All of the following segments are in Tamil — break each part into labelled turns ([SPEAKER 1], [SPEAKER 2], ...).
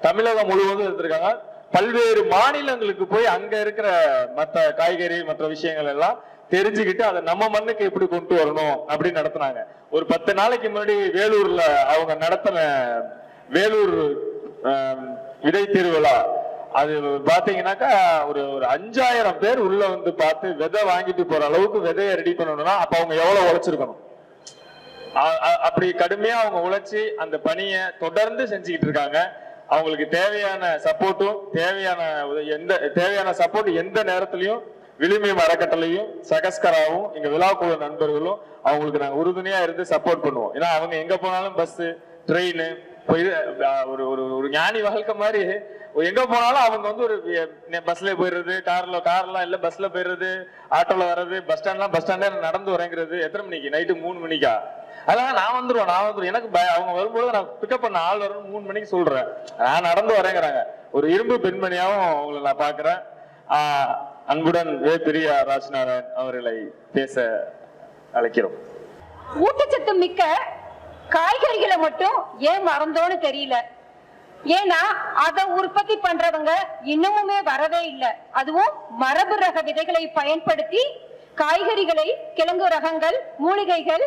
[SPEAKER 1] தமிழகம் முழுவதும் எடுத்திருக்காங்க. பல்வேறு மாநிலங்களுக்கு போய் அங்க இருக்கிற மற்ற காய்கறி மற்ற விஷயங்கள் எல்லாம் தெரிஞ்சுக்கிட்டு அதை நம்ம மண்ணுக்கு எப்படி கொண்டு வரணும் அப்படின்னு நடத்தினாங்க. ஒரு 10 நாளைக்கு முன்னாடி வேலூர்ல அவங்க நடத்தின வேலூர் விதை திருவிழா, அது பாத்தீங்கன்னாக்கா ஒரு 5000 பேர் உள்ள வந்து பார்த்து விதை வாங்கிட்டு போற அளவுக்கு விதையை ரெடி பண்ணணும்னா அப்ப அவங்க எவ்வளவு உழைச்சிருக்கணும். அப்படி கடுமையா அவங்க உழைச்சி அந்த பணியை தொடர்ந்து செஞ்சுக்கிட்டு இருக்காங்க. அவங்களுக்கு தேவையான சப்போர்ட்டும் தேவையான சப்போர்ட் எந்த நேரத்திலையும் விளிமியம் அறக்கட்டளையும் சகஸ்கராவும் எங்க விழாக்குழு நண்பர்களும் அவங்களுக்கு நாங்க உறுதுணையா இருந்து சப்போர்ட் பண்ணுவோம். ஏன்னா அவங்க எங்க போனாலும் பஸ் ட்ரெயின் ஒரு ஞானி வாழ்க்கை மாதிரி எங்க போனாலும் அவங்க வந்து ஒரு பஸ்ல போயிடுறது, கார்லாம் இல்ல பஸ்ல போயிடுறது, ஆட்டோல வர்றது, பஸ் ஸ்டாண்ட்ல நடந்து வரங்கிறது. எத்தனை மணிக்கு? நைட்டு 3 மணிக்கா? அதெல்லாம் நான் வந்துருவேன். எனக்கு அவங்க வரும்போது நான் பிக்கப் பண்ண ஆள் வரணும் 3 மணிக்கு சொல்றேன், நான் நடந்து வரேங்கிறாங்க. ஒரு இரும்பு பெண்மணியாவும் அவங்களை நான் பாக்குறேன். அன்புடன் வே பிரியா ராஜ்நாராயண் அவர்களை பேச அழைக்கிறோம்.
[SPEAKER 2] ஊட்டச்சத்து மிக்க காய்கறிகளை மட்டும் ஏன் மறந்தோன்னு தெரியல. ஏன்னா அதை உற்பத்தி பண்றவங்க இன்னமுமே வரவே இல்லை. அதுவும் மரபு ரக விதைகளை பயன்படுத்தி காய்கறிகளை, கிழங்கு ரகங்கள், மூலிகைகள்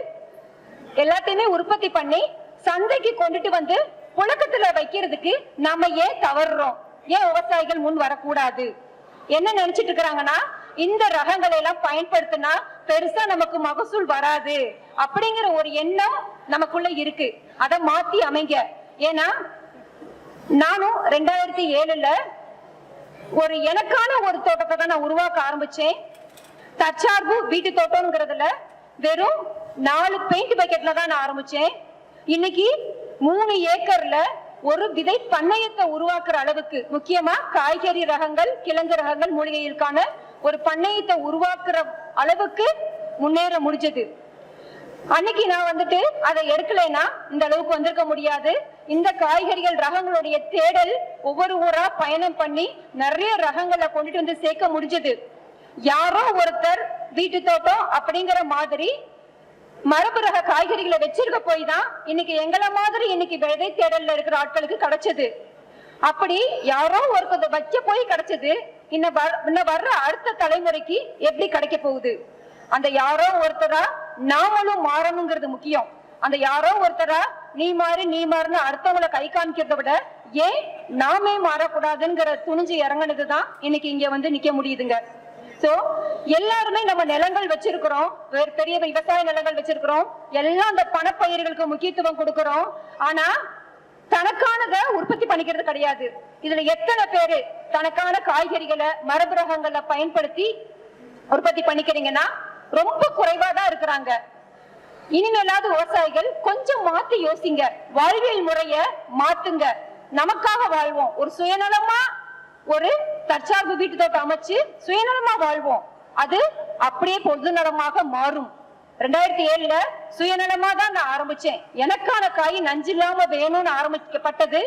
[SPEAKER 2] எல்லாத்தையுமே உற்பத்தி பண்ணி சந்தைக்கு கொண்டுட்டு வந்து புழக்கத்துல வைக்கிறதுக்கு நாம ஏன் தவறுறோம்? ஏன் விவசாயிகள் முன் வரக்கூடாது? என்ன நினைச்சிட்டு இருக்கிறாங்கன்னா, இந்த ரகங்களை எல்லாம் பயன்படுத்தினா பெருசா நமக்கு மகசூல் வராது அப்படிங்கிற ஒரு எண்ணம் நமக்குள்ள இருக்கு. அதை மாத்தி அமைங்க. ஏன்னா நானும் 2007 ஒரு எனக்கான ஒரு தோட்டத்தை தான் நான் உருவாக்க ஆரம்பிச்சேன். தற்சார்பு வீட்டு தோட்டம்ங்கிறதுல வெறும் 4 பெயிண்ட் பக்கெட்ல தான் நான் ஆரம்பிச்சேன். இன்னைக்கு 3 ஏக்கர்ல ஒரு விதை பண்ணையத்தை உருவாக்குற அளவுக்கு, முக்கியமா காய்கறி ரகங்கள், கிழங்கு ரகங்கள், மூலிகைகளுக்கான ஒரு பண்ணையத்தை உருவாக்குற அளவுக்கு முன்னேற முடிஞ்சது. அன்னைக்கு நான் வந்துட்டு அதை எடுக்கலைன்னா இந்த அளவுக்கு வந்திருக்க முடியாது. இந்த காய்கறிகள் ரகங்களுடைய தேடல் ஒவ்வொரு ஊரா பயணம் பண்ணி நிறைய ரகங்களை கொண்டுட்டு வந்து சேர்க்க முடிஞ்சது. யாரோ ஒருத்தர் வீட்டு தோட்டம் அப்படிங்கிற மாதிரி மரபு ரக காய்கறிகளை வச்சிருக்க போய் தான் இன்னைக்கு எங்களை மாதிரி இன்னைக்கு விதை தேடல்ல இருக்கிற ஆட்களுக்கு கிடைச்சது. அப்படி யாரோ ஒருத்தர் வைக்க போய் கிடைச்சது. இன்னும் வர்ற அடுத்த தலைமுறைக்கு எப்படி கிடைக்க போகுது? அந்த யாரோ ஒருத்தரா நாமளும் மாறணுங்கிறது முக்கியம். அந்த யாரோ ஒருத்தரா நீ மாறுன்னு அடுத்தவங்களை கை காமிக்கிறத விட ஏன் நாமே மாறக்கூடாதுங்கிற துணிஞ்சு இறங்கினதுதான் இன்னைக்கு இங்க வந்து நிக்க முடியுதுங்க. சோ எல்லாருமே நம்ம நிலங்கள் வச்சிருக்கிறோம், பெரிய விவசாய நிலங்கள் வச்சிருக்கிறோம், எல்லாம் அந்த பணப்பயிர்களுக்கு முக்கியத்துவம் கொடுக்கிறோம். ஆனா தனக்கானதை உற்பத்தி பண்ணிக்கிறது கிடையாது. இதுல எத்தனை பேரு தனக்கான காய்கறிகளை மரபு ரகங்களை பயன்படுத்தி உற்பத்தி பண்ணிக்கிறீங்கன்னா ரொம்ப குறைவா தான் இருக்கிறாங்க. இனிமேலாவது விவசாயிகள் கொஞ்சம் மாத்தி யோசிங்க, வாழ்வியல் முறைய மாத்துங்க. நமக்காக வாழ்வோம். ஒரு சுயநலமா ஒரு தற்சார்பு வீட்டு தோட்டம் அமைச்சு சுயநலமா வாழ்வோம். அது அப்படியே பொதுநலமாக மாறும். 2007 சுயநலமா தான் நான் ஆரம்பிச்சேன். எனக்கான காய் நஞ்சு இல்லாம வேணும்னு ஆரம்பிக்கப்பட்டது.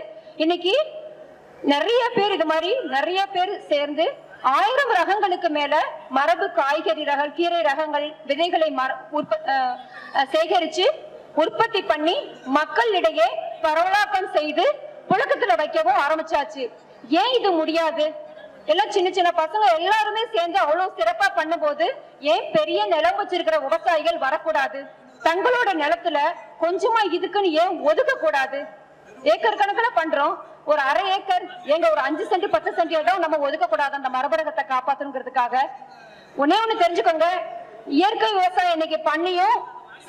[SPEAKER 2] இன்னைக்கு நிறைய பேர் இது மாதிரி நிறைய பேர் சேர்ந்து 1000 ரகங்களுக்கு மேல மரபு காய்கறி ரகங்கள், கீரை ரகங்கள், விதைகளை சேகரிச்சு உற்பத்தி பண்ணி மக்களிடையே பரவலாக்கம் செய்து புழக்கத்துல வைக்கவும் ஆரம்பிச்சாச்சு. ஏன் இது முடியாது? எல்லாம் சின்ன சின்ன பசங்க எல்லாருமே சேர்ந்து அவ்வளவு சிறப்பா பண்ணும் போது ஏன் பெரிய நிலம் வச்சிருக்கிற விவசாயிகள் வரக்கூடாது? தங்களோட நிலத்துல கொஞ்சமா இதுக்குன்னு ஏன் ஒதுக்க கூடாது? ஏக்கர் கணக்குல பண்றோம். ஒரு அரை ஏக்கர், எங்க ஒரு 5 சென்ட் 10 சென்ட் இடம் நம்ம ஒதுக்க கூடாது அந்த மரபரகத்தை காப்பாத்துங்கிறதுக்காக? ஒண்ணு தெரிஞ்சுக்கோங்க, இயற்கை விவசாயம் இன்னைக்கு பண்ணியும்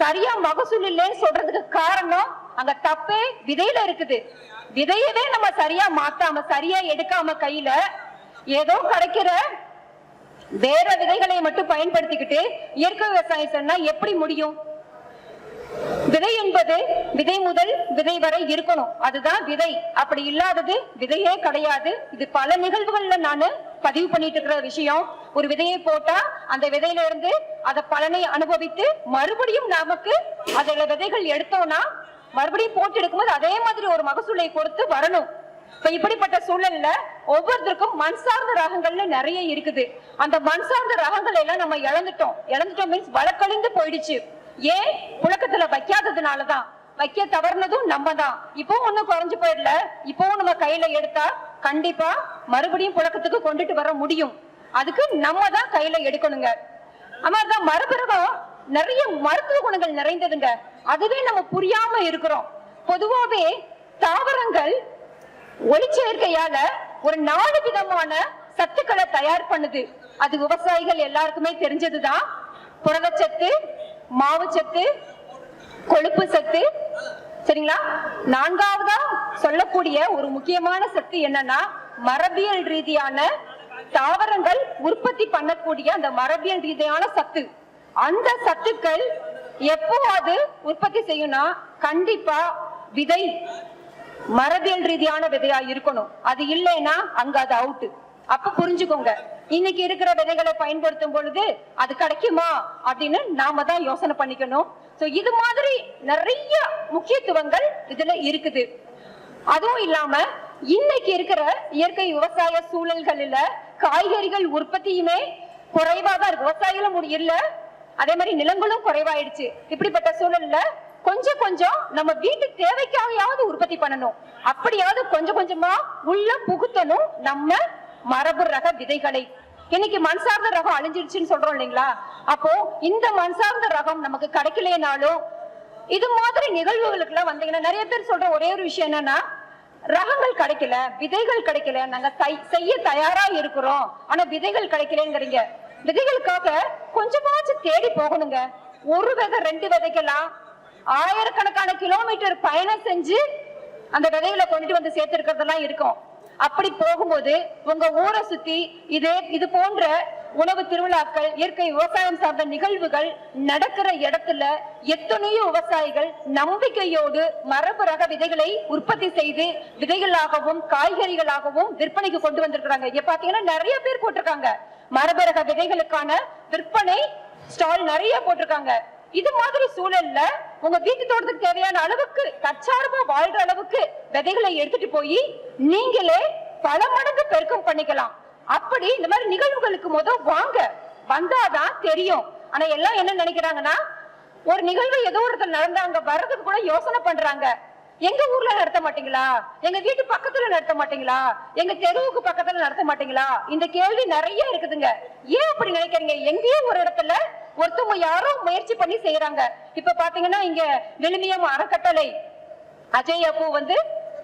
[SPEAKER 2] சரியா மகசூல் இல்லைன்னு சொல்றதுக்கு காரணம் அங்க தப்பே விதையில இருக்குது. விதையவே நம்ம சரியா மாத்தாம சரியா எடுக்காம கையில ஏதோ கிடைக்கிற வேற விதைகளை மட்டும் பயன்படுத்திக்கிட்டு இயற்கை விவசாயம் சொன்னா எப்படி முடியும்? விதை என்பது விதை முதல் விதை வரை இருக்கணும், அதுதான் விதை. அப்படி இல்லாதது விதையே கிடையாது. இது பல நிகழ்வுகள்ல நானு பதிவு பண்ணிட்டு இருக்கிற விஷயம். ஒரு விதையை போட்டா அந்த விதையில இருந்து அத பலனை அனுபவித்து மறுபடியும் நமக்கு அதுல விதைகள் எடுத்தோம்னா மறுபடியும் போட்டு எடுக்கும்போது அதே மாதிரி ஒரு மகசூலை கொடுத்து வரணும். இப்ப இப்படிப்பட்ட சூழல்ல ஒவ்வொருத்தருக்கும் மண் சார்ந்த ரகங்கள்ல நிறைய இருக்குது. அந்த மண் சார்ந்த ரகங்கள் எல்லாம் நம்ம இழந்துட்டோம் மீன்ஸ் வழக்கழிந்து போயிடுச்சு. ஏன்? புழக்கத்துல வைக்காததுனாலதான். வைக்க தவறுனதும் நம்ம தான். இப்போ ஒண்ணும் குறைஞ்சு போயிடல. இப்பவும் நம்ம கையில எடுத்தா கண்டிப்பா மறுபடியும் புழக்கத்துக்கு கொண்டுட்டு வர முடியும். அதுக்கு நம்ம தான் கையில எடுக்கணுங்க. அதான் மரபுரகம் நிறைய மருத்துவ குணங்கள் நிறைந்ததுங்க. அதுவே நம்ம புரியாம இருக்கிறோம். பொதுவாவே தாவரங்கள் ஒளிச்சேர்க்கையால ஒரு 4 விதமான சத்துக்களை தயார் பண்ணுது. அது விவசாயிகள் எல்லாருக்குமே தெரிஞ்சதுதான். புரதச்சத்து, மாவுச்சத்து, கொழுப்பு சத்து. சரிங்களா? 4வதா சொல்லக்கூடிய ஒரு முக்கியமான சத்து என்னன்னா மரபியல் ரீதியான தாவரங்கள் உற்பத்தி பண்ணக்கூடிய அந்த மரபியல் ரீதியான சத்து. அந்த சத்துக்கள் எப்போ அது உற்பத்தி செய்யும்னா கண்டிப்பா விதை மரபியல் ரீதியான விதையா இருக்கணும். அது இல்லைன்னா அங்க அது அவுட். அப்ப புரிஞ்சுக்கோங்க, இன்னைக்கு இருக்கிற விதைகளை பயன்படுத்தும் பொழுது அது கிடைக்குமா அப்படின்னு நாம தான் யோசனை பண்ணிக்கணும். இது மாதிரி நிறைய முக்கியத்துவங்கள் இதுல இருக்குது. அதுவும் இல்லாம இன்னைக்கு இருக்கிற இயற்கை விவசாய சூழல்களில காய்கறிகள் உற்பத்தியுமே குறைவாதான் இருக்கு. விவசாயிகளும் இல்ல, அதே மாதிரி நிலங்களும் குறைவாயிடுச்சு. இப்படிப்பட்ட சூழல்ல கொஞ்சம் கொஞ்சம் நம்ம வீட்டு தேவைக்காவது உற்பத்தி பண்ணணும். அப்படியாவது கொஞ்சம் கொஞ்சமா உள்ள புகுத்தணும் நம்ம மரபு ரக விதைகளை. இன்னைக்கு மண் சார்ந்த ரகம் அழிஞ்சிருச்சுன்னு சொல்றோம் இல்லைங்களா? அப்போ இந்த மண் சார்ந்த ரகம் நமக்கு கிடைக்கலனாலும் இது மாதிரி நிகழ்வுகளுக்கு எல்லாம் வந்தீங்கன்னா நிறைய பேர் சொல்ற ஒரே ஒரு விஷயம் என்னன்னா, ரகங்கள் கிடைக்கல, விதைகள் கிடைக்கல, நாங்க செய்ய தயாரா இருக்கிறோம், ஆனா விதைகள் கிடைக்கலங்கிறீங்க. விதைகளுக்காக கொஞ்சமாச்சும் தேடி போகணுங்க. ஒரு விதை 2 விதைக்கெல்லாம் ஆயிரக்கணக்கான கிலோமீட்டர் பயணம் செஞ்சு அந்த விதைகளை கொண்டுட்டு வந்து சேர்த்திருக்கிறதெல்லாம் இருக்கும். அப்படி போகும்போது உங்க ஊரை சுத்தி இது போன்ற உணவு திருவிழாக்கள், இயற்கை விவசாயம் சார்ந்த நிகழ்வுகள் நடக்கிற இடத்துல எத்தனையோ விவசாயிகள் நம்பிக்கையோடு மரபு ரக விதைகளை உற்பத்தி செய்து விதைகளாகவும் காய்கறிகளாகவும் விற்பனைக்கு கொண்டு வந்திருக்கிறாங்க. இங்க பாத்தீங்கன்னா நிறைய பேர் போட்டிருக்காங்க. மரபு ரக விதைகளுக்கான விற்பனை ஸ்டால் நிறைய போட்டிருக்காங்க. இது மாதிரி சூழல்ல உங்க வீட்டு தோட்டத்துக்கு தேவையான அளவுக்கு தற்சார்பா வாழ்ற அளவுக்கு விதைகளை எடுத்துட்டு போய் நீங்களே பல மடங்கு பெருக்கம் பண்ணிக்கலாம். அப்படி இந்த மாதிரி நிகழ்வுகளுக்கு வாங்க, வந்தாதான் தெரியும். ஆனா எல்லாம் என்ன நினைக்கிறாங்கன்னா, ஒரு நிகழ்வு ஏதோ ஒருத்தர் நடந்தாங்க வர்றதுக்கு கூட யோசனை பண்றாங்க. எங்க ஊர்ல நடத்த மாட்டீங்களா? எங்க வீட்டு பக்கத்துல நடத்த மாட்டீங்களா? எங்க தெருவுக்கு பக்கத்துல நடத்த மாட்டீங்களா? இந்த கேள்வி நிறைய இருக்குதுங்க. ஏன் அப்படி நினைக்கிறீங்க? எங்கேயோ ஒரு இடத்துல ஒருத்தவங்க யாரோ முயற்சி பண்ணி செய்யறாங்க. இப்ப பாத்தீங்கன்னா இங்க விழுமியம் அறக்கட்டளை அஜய் அப்பு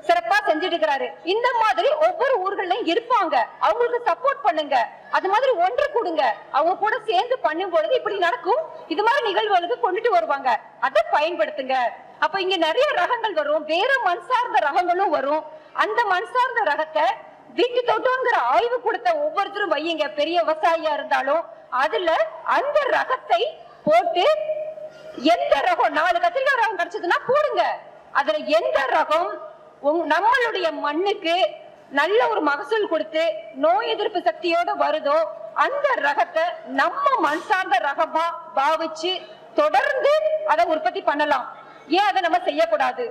[SPEAKER 2] சிறப்பா செஞ்சுட்டு இருக்கிறாரு. இந்த மாதிரி ஒவ்வொரு ஊர்கள்லயும் இருப்பாங்க. அவங்களுக்கு சப்போர்ட் பண்ணுங்க. அது மாதிரி ஒன்று கூடுங்க. அவங்க கூட சேர்ந்து பண்ணும் பொழுது இப்படி நடக்கும். இது மாதிரி நிகழ்வுகளுக்கு கொண்டுட்டு வருவாங்க. அதை பயன்படுத்துங்க. அப்ப இங்க நிறைய ரகங்கள் வரும், வேற மண் சார்ந்த ரகங்களும் வரும். அந்த மண் சார்ந்த ரகத்தை வீட்டு தோட்டம்ங்கிற ஆய்வு கொடுத்த ஒவ்வொருத்தரும் வையுங்க. பெரிய விவசாயியா இருந்தாலும் அதுல அந்த ரகத்தை போட்டு எந்த ரகம் 4 கத்திரிக்காய் ரகம் கிடைச்சதுன்னா போடுங்க. அதுல எந்த ரகம் நம்மளுடைய மண்ணுக்கு நல்ல ஒரு மகசூல் கொடுத்து நோய் எதிர்ப்பு சக்தியோட வருதோ அந்த ரகத்தை நம்ம மண் சார்ந்த ரகமா பாவிச்சு தொடர்ந்து அதை உற்பத்தி பண்ணலாம். ஏன் அதை நம்ம செய்யக்கூடாது?